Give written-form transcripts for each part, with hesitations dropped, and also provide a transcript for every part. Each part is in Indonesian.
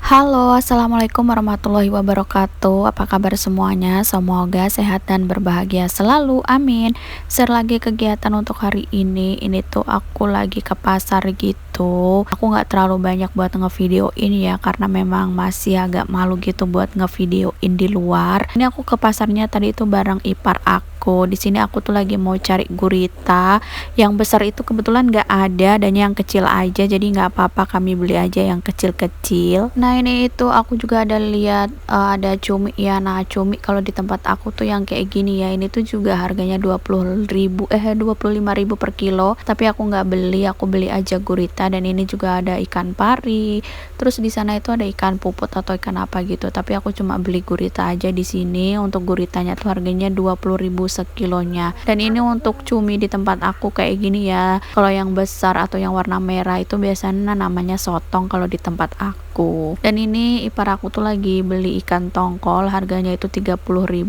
Halo, assalamualaikum warahmatullahi wabarakatuh. Apa kabar semuanya? Semoga sehat dan berbahagia selalu. Amin. Share lagi kegiatan untuk hari ini. Ini tuh aku lagi ke pasar gitu. Aku nggak terlalu banyak buat ngevideoin ya, karena memang masih agak malu gitu buat ngevideoin di luar. Ini aku ke pasarnya tadi itu bareng ipar aku. Di sini aku tuh lagi mau cari gurita. Yang besar itu kebetulan nggak ada, dan yang kecil aja. Jadi nggak apa-apa, kami beli aja yang kecil-kecil. Nah ini itu aku juga ada lihat ada cumi ya. Nah cumi kalau di tempat aku tuh yang kayak gini ya, ini tuh juga harganya 25.000 per kilo. Tapi aku nggak beli, aku beli aja gurita. Dan ini juga ada ikan pari. Terus di sana itu ada ikan puput atau ikan apa gitu. Tapi aku cuma beli gurita aja di sini. Untuk guritanya tuh harganya 20.000 sekilonya. Dan ini untuk cumi di tempat aku kayak gini ya. Kalau yang besar atau yang warna merah itu biasanya namanya sotong kalau di tempat aku. Dan ini ipar aku tuh lagi beli ikan tongkol, harganya itu 30.000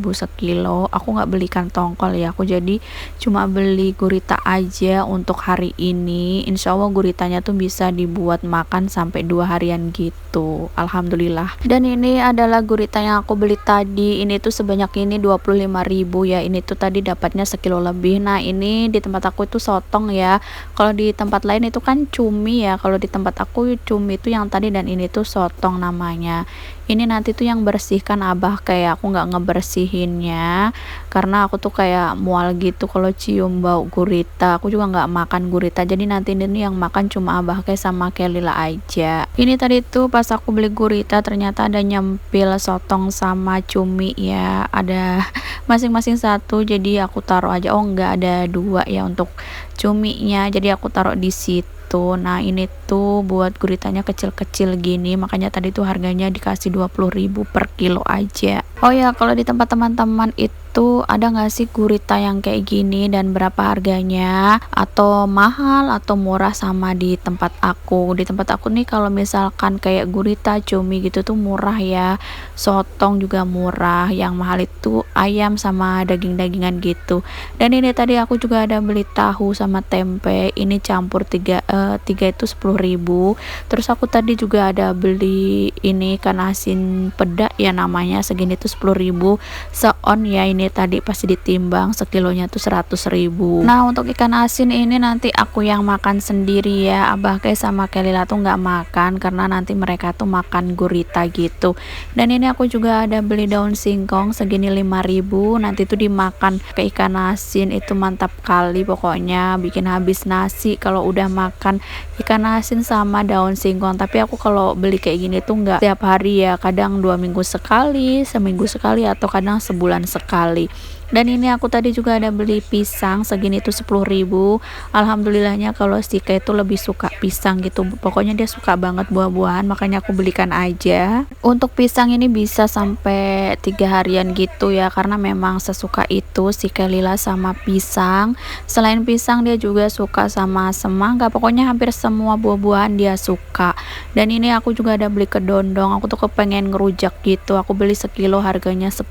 sekilo. Aku nggak beli ikan tongkol ya, aku jadi cuma beli gurita aja untuk hari ini. Insya Allah guritanya tuh bisa dibuat makan sampai 2 harian gitu, alhamdulillah. Dan ini adalah gurita yang aku beli tadi. Ini tuh sebanyak ini 25.000 ya. Ini tuh tadi dapatnya sekilo lebih. Nah ini di tempat aku itu sotong ya. Kalau di tempat lain itu kan cumi ya. Kalau di tempat aku cumi itu yang tadi, dan ini tuh sotong namanya. Ini nanti tuh yang bersihkan abah, kayak aku nggak ngebersihinnya karena aku tuh kayak mual gitu kalau cium bau gurita. Aku juga nggak makan gurita, jadi nanti ini yang makan cuma abah kayak sama Kelila aja. Ini tadi tuh pas aku beli gurita ternyata ada nyempil sotong sama cumi ya, ada masing-masing satu, jadi aku taruh aja. Oh nggak, ada dua ya untuk cuminya, jadi aku taruh di situ. Nah ini tuh buat guritanya kecil-kecil gini, makanya tadi tuh harganya dikasih 20.000 per kilo aja. Oh ya, kalau di tempat teman-teman itu ada nggak sih gurita yang kayak gini dan berapa harganya? Atau mahal atau murah sama di tempat aku? Di tempat aku nih kalau misalkan kayak gurita, cumi gitu tuh murah ya. Sotong juga murah. Yang mahal itu ayam sama daging-dagingan gitu. Dan ini tadi aku juga ada beli tahu sama tempe. Ini campur tiga itu 10.000. Terus aku tadi juga ada beli ini ikan asin peda ya namanya, segini tuh 10.000 seon ya. Ini tadi pasti ditimbang sekilonya tuh 100.000. Nah untuk ikan asin ini nanti aku yang makan sendiri ya. Abah kayak sama Kelila tuh nggak makan karena nanti mereka tuh makan gurita gitu. Dan ini aku juga ada beli daun singkong segini 5.000. Nanti tuh dimakan ke ikan asin, itu mantap kali pokoknya, bikin habis nasi kalau udah makan ikan asin sama daun singkong. Tapi aku kalau beli kayak gini tuh nggak tiap hari ya, kadang 2 minggu sekali, seminggu sekali, atau kadang sebulan sekali. Dan ini aku tadi juga ada beli pisang segini tuh 10.000. Alhamdulillahnya kalau Sika itu lebih suka pisang gitu, pokoknya dia suka banget buah-buahan, makanya aku belikan aja. Untuk pisang ini bisa sampai 3 harian gitu ya, karena memang sesuka itu si Kelila sama pisang. Selain pisang dia juga suka sama semangka, pokoknya hampir semua buah-buahan dia suka. Dan ini aku juga ada beli kedondong, aku tuh kepengen ngerujak gitu, aku beli sekilo harganya 10.000.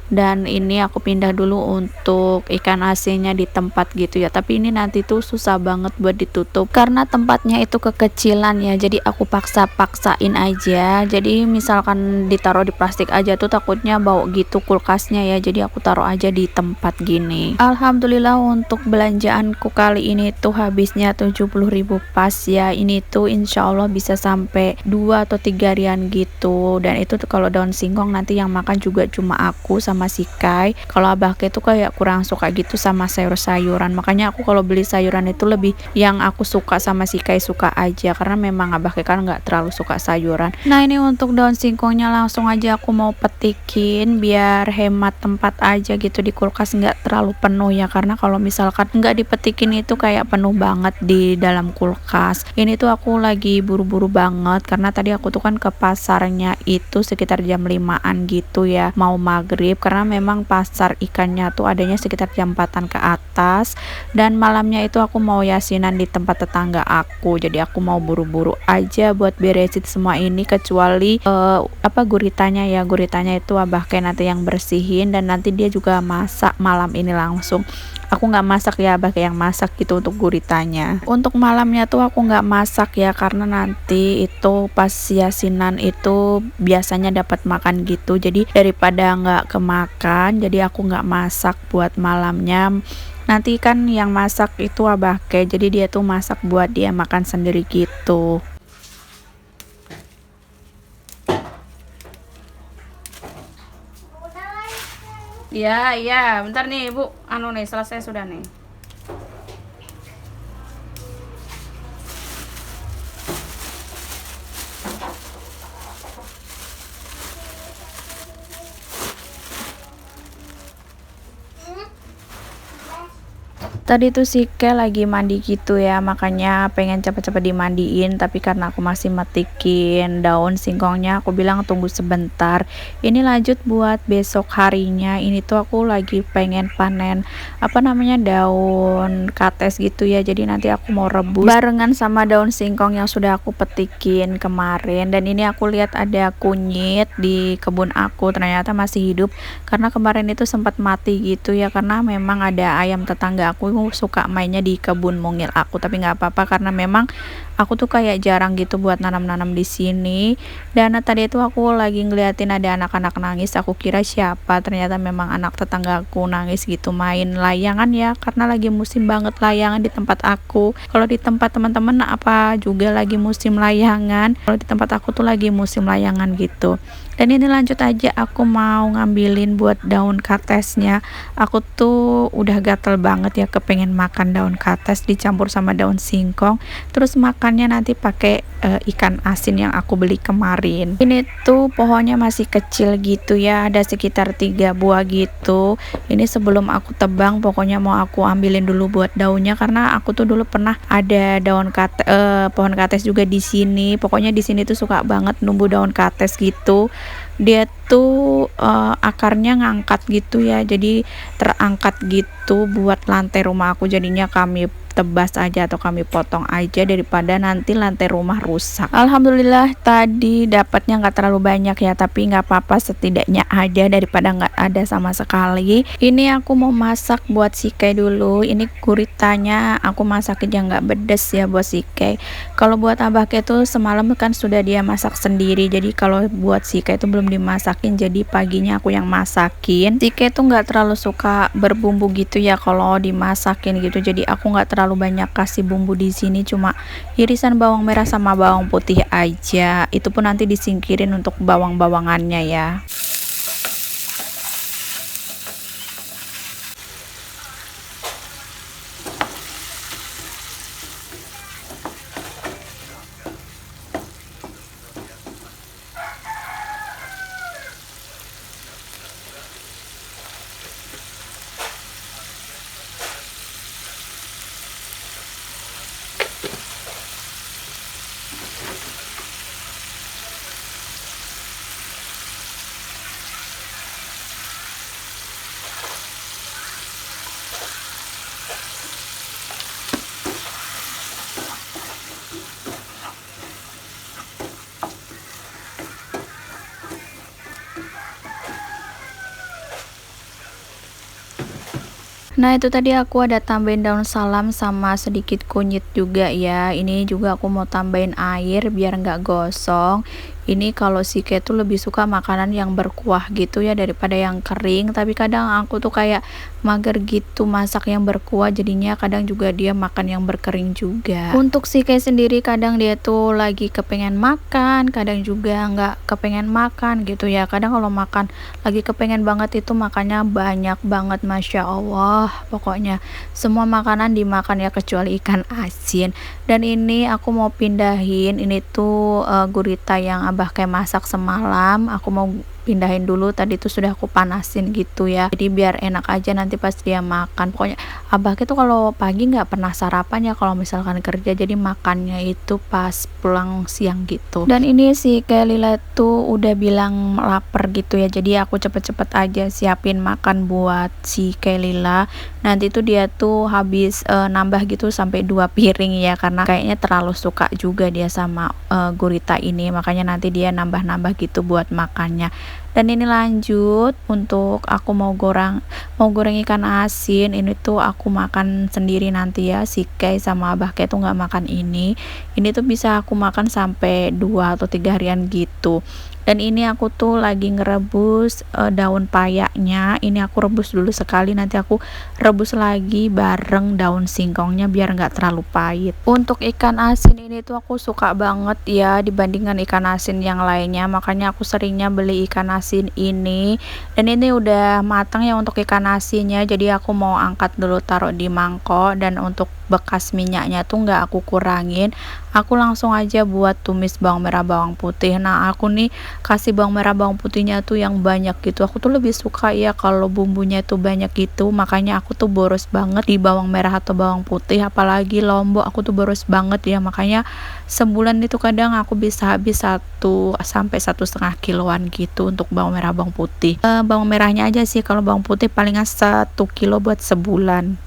Dan ini aku pindah dulu untuk ikan asinnya di tempat gitu ya, tapi ini nanti tuh susah banget buat ditutup karena tempatnya itu kekecilan ya, jadi aku paksain aja. Jadi misalkan ditaruh di plastik aja tuh takutnya bau gitu kulkasnya ya, jadi aku taruh aja di tempat gini. Alhamdulillah untuk belanjaanku kali ini tuh habisnya 70.000 pas ya. Ini tuh insya Allah bisa sampai 2 atau 3 harian gitu. Dan itu tuh kalau daun singkong nanti yang makan juga cuma aku sama si Kai. Kalau abah Kai tuh kayak kurang suka gitu sama sayur-sayuran, makanya aku kalau beli sayuran itu lebih yang aku suka sama si Kai suka aja, karena memang abah Kai kan nggak terlalu suka sayuran. Nah ini untuk daun singkongnya langsung aja aku mau petikin biar hemat tempat aja gitu di kulkas, nggak terlalu penuh ya, karena kalau misalkan nggak dipetikin itu kayak penuh banget di dalam kulkas. Ini tuh aku lagi buru-buru banget karena tadi aku tuh kan ke pasarnya itu sekitar jam 5-an gitu ya, mau maghrib, karena memang memang pasar ikannya tuh adanya sekitar jam 4-an ke atas, dan malamnya itu aku mau yasinan di tempat tetangga aku. Jadi aku mau buru-buru aja buat beresin semua ini, kecuali apa guritanya ya. Guritanya itu abah kayak nanti yang bersihin, dan nanti dia juga masak malam ini langsung. Aku nggak masak ya, abah kayak yang masak gitu untuk guritanya. Untuk malamnya tuh aku nggak masak ya, karena nanti itu pas yasinan itu biasanya dapat makan gitu, jadi daripada nggak kemakan, jadi aku nggak masak buat malamnya. Nanti kan yang masak itu abah ke, jadi dia tuh masak buat dia makan sendiri gitu. Iya, iya, bentar nih Bu, anu nih selesai sudah nih. Tadi tuh si Ke lagi mandi gitu ya, makanya pengen cepet-cepet dimandiin, tapi karena aku masih metikin daun singkongnya, aku bilang tunggu sebentar. Ini lanjut buat besok harinya. Ini tuh aku lagi pengen panen apa namanya, daun kates gitu ya. Jadi nanti aku mau rebus barengan sama daun singkong yang sudah aku petikin kemarin. Dan ini aku lihat ada kunyit di kebun aku, ternyata masih hidup, karena kemarin itu sempat mati gitu ya, karena memang ada ayam tetangga aku suka mainnya di kebun mungil aku. Tapi nggak apa-apa, karena memang aku tuh kayak jarang gitu buat nanam-nanam di sini. Dan tadi itu aku lagi ngeliatin ada anak-anak nangis, aku kira siapa, ternyata memang anak tetangga aku nangis gitu main layangan ya, karena lagi musim banget layangan di tempat aku. Kalau di tempat teman-teman apa juga lagi musim layangan, kalau di tempat aku tuh lagi musim layangan gitu. Dan ini lanjut aja, aku mau ngambilin buat daun katesnya. Aku tuh udah gatel banget ya, kepengen makan daun kates dicampur sama daun singkong, terus makannya nanti pakai ikan asin yang aku beli kemarin. Ini tuh pohonnya masih kecil gitu ya, ada sekitar 3 buah gitu. Ini sebelum aku tebang, pokoknya mau aku ambilin dulu buat daunnya, karena aku tuh dulu pernah ada pohon kates juga di sini. Pokoknya di sini tuh suka banget numbuh daun kates gitu. Dia tuh akarnya ngangkat gitu ya, jadi terangkat gitu buat lantai rumah aku. Jadinya kami tebas aja atau kami potong aja, daripada nanti lantai rumah rusak. Alhamdulillah tadi dapatnya nggak terlalu banyak ya, tapi nggak apa-apa, setidaknya ada daripada nggak ada sama sekali. Ini aku mau masak buat si Kay dulu. Ini guritanya aku masak aja nggak pedes ya buat si Kay. Kalau buat abah Kay tuh semalam kan sudah dia masak sendiri, jadi kalau buat si Kay itu belum dimasakin, jadi paginya aku yang masakin. Si Kay tuh nggak terlalu suka berbumbu gitu ya kalau dimasakin gitu, jadi aku nggak terlalu banyak kasih bumbu di sini, cuma irisan bawang merah sama bawang putih aja. Itu pun nanti disingkirin untuk bawang-bawangannya ya. Nah itu tadi aku ada tambahin daun salam sama sedikit kunyit juga ya. Ini juga aku mau tambahin air biar nggak gosong. Ini kalau si Kay tuh lebih suka makanan yang berkuah gitu ya daripada yang kering, tapi kadang aku tuh kayak mager gitu masak yang berkuah, jadinya kadang juga dia makan yang berkering juga. Untuk si Kay sendiri kadang dia tuh lagi kepengen makan, kadang juga nggak kepengen makan gitu ya. Kadang kalau makan lagi kepengen banget itu makannya banyak banget, Masya Allah. Pokoknya semua makanan dimakan ya, kecuali ikan asin. Dan ini aku mau pindahin, ini tuh gurita yang abah kayak masak semalam, aku mau pindahin dulu, tadi tuh sudah aku panasin gitu ya, jadi biar enak aja nanti pas dia makan. Pokoknya abah tuh kalau pagi nggak pernah sarapan ya kalau misalkan kerja, jadi makannya itu pas pulang siang gitu. Dan ini si Kelila tuh udah bilang lapar gitu ya, jadi aku cepet-cepet aja siapin makan buat si Kelila. Nanti tuh dia tuh habis nambah gitu sampai 2 piring ya, karena kayaknya terlalu suka juga dia sama gurita ini, makanya nanti dia nambah-nambah gitu buat makannya. Dan ini lanjut untuk aku mau goreng ikan asin. Ini tuh aku makan sendiri nanti ya, si Kay sama abah Kay tuh nggak makan ini tuh bisa aku makan sampai 2 atau 3 harian gitu. Dan ini aku tuh lagi ngerebus daun payaknya. Ini aku rebus dulu sekali, nanti aku rebus lagi bareng daun singkongnya biar nggak terlalu pahit. Untuk ikan asin ini tuh aku suka banget ya dibandingkan ikan asin yang lainnya, makanya aku seringnya beli ikan asin ini. Dan ini udah matang ya untuk ikan asinnya, jadi aku mau angkat dulu taruh di mangkok. Dan untuk bekas minyaknya tuh nggak aku kurangin, aku langsung aja buat tumis bawang merah bawang putih. Nah aku nih kasih bawang merah bawang putihnya tuh yang banyak gitu, aku tuh lebih suka ya kalau bumbunya tuh banyak gitu, makanya aku tuh boros banget di bawang merah atau bawang putih, apalagi lombok aku tuh boros banget ya, makanya sebulan itu kadang aku bisa habis 1 sampai 1,5 kiloan gitu untuk bawang merah bawang putih. Bawang merahnya aja sih, kalau bawang putih palingan 1 kilo buat sebulan.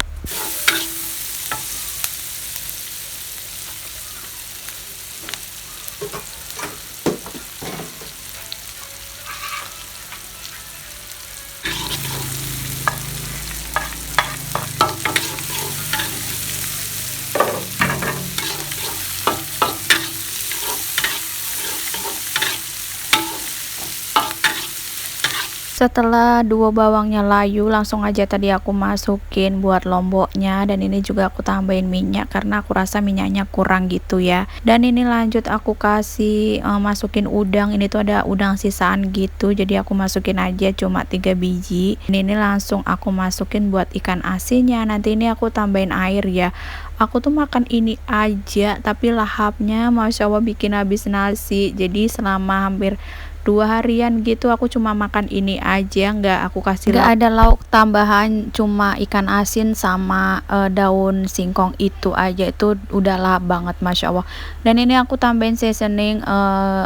Setelah 2 bawangnya layu, langsung aja tadi aku masukin buat lomboknya. Dan ini juga aku tambahin minyak karena aku rasa minyaknya kurang gitu ya. Dan ini lanjut aku kasih masukin udang. Ini tuh ada udang sisaan gitu, jadi aku masukin aja cuma 3 biji. Ini langsung aku masukin buat ikan asinnya. Nanti ini aku tambahin air ya. Aku tuh makan ini aja tapi lahapnya Masya Allah bikin habis nasi. Jadi selama hampir 2 harian gitu aku cuma makan ini aja, nggak aku kasih nggak ada lauk tambahan, cuma ikan asin sama daun singkong itu aja, itu udah lahap banget Masya Allah. Dan ini aku tambahin seasoning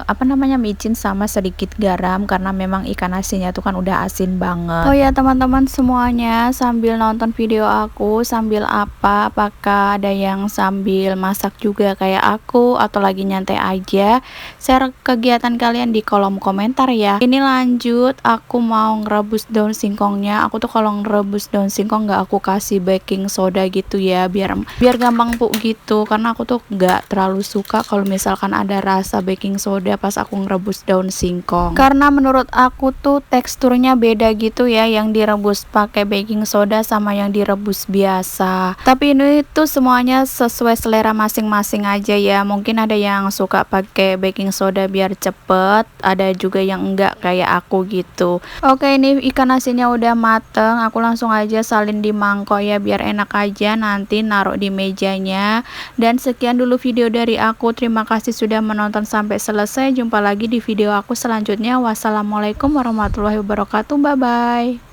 apa namanya, micin sama sedikit garam karena memang ikan asinnya tuh kan udah asin banget. Oh ya teman-teman semuanya, sambil nonton video aku sambil apakah ada yang sambil masak juga kayak aku atau lagi nyantai aja? Share kegiatan kalian di kolom komentar ya. Ini lanjut aku mau ngerebus daun singkongnya. Aku tuh kalau ngerebus daun singkong nggak aku kasih baking soda gitu ya, biar gampang empuk gitu, karena aku tuh nggak terlalu suka kalau misalkan ada rasa baking soda pas aku ngerebus daun singkong, karena menurut aku tuh teksturnya beda gitu ya, yang direbus pakai baking soda sama yang direbus biasa. Tapi ini tuh semuanya sesuai selera masing-masing aja ya. Mungkin ada yang suka pakai baking soda biar cepet, ada juga yang enggak kayak aku gitu. Oke, ini ikan asinnya udah mateng, aku langsung aja salin di mangkok ya biar enak aja nanti naruh di mejanya. Dan sekian dulu video dari aku, terima kasih sudah menonton sampai selesai. Jumpa lagi di video aku selanjutnya. Wassalamualaikum warahmatullahi wabarakatuh, bye bye.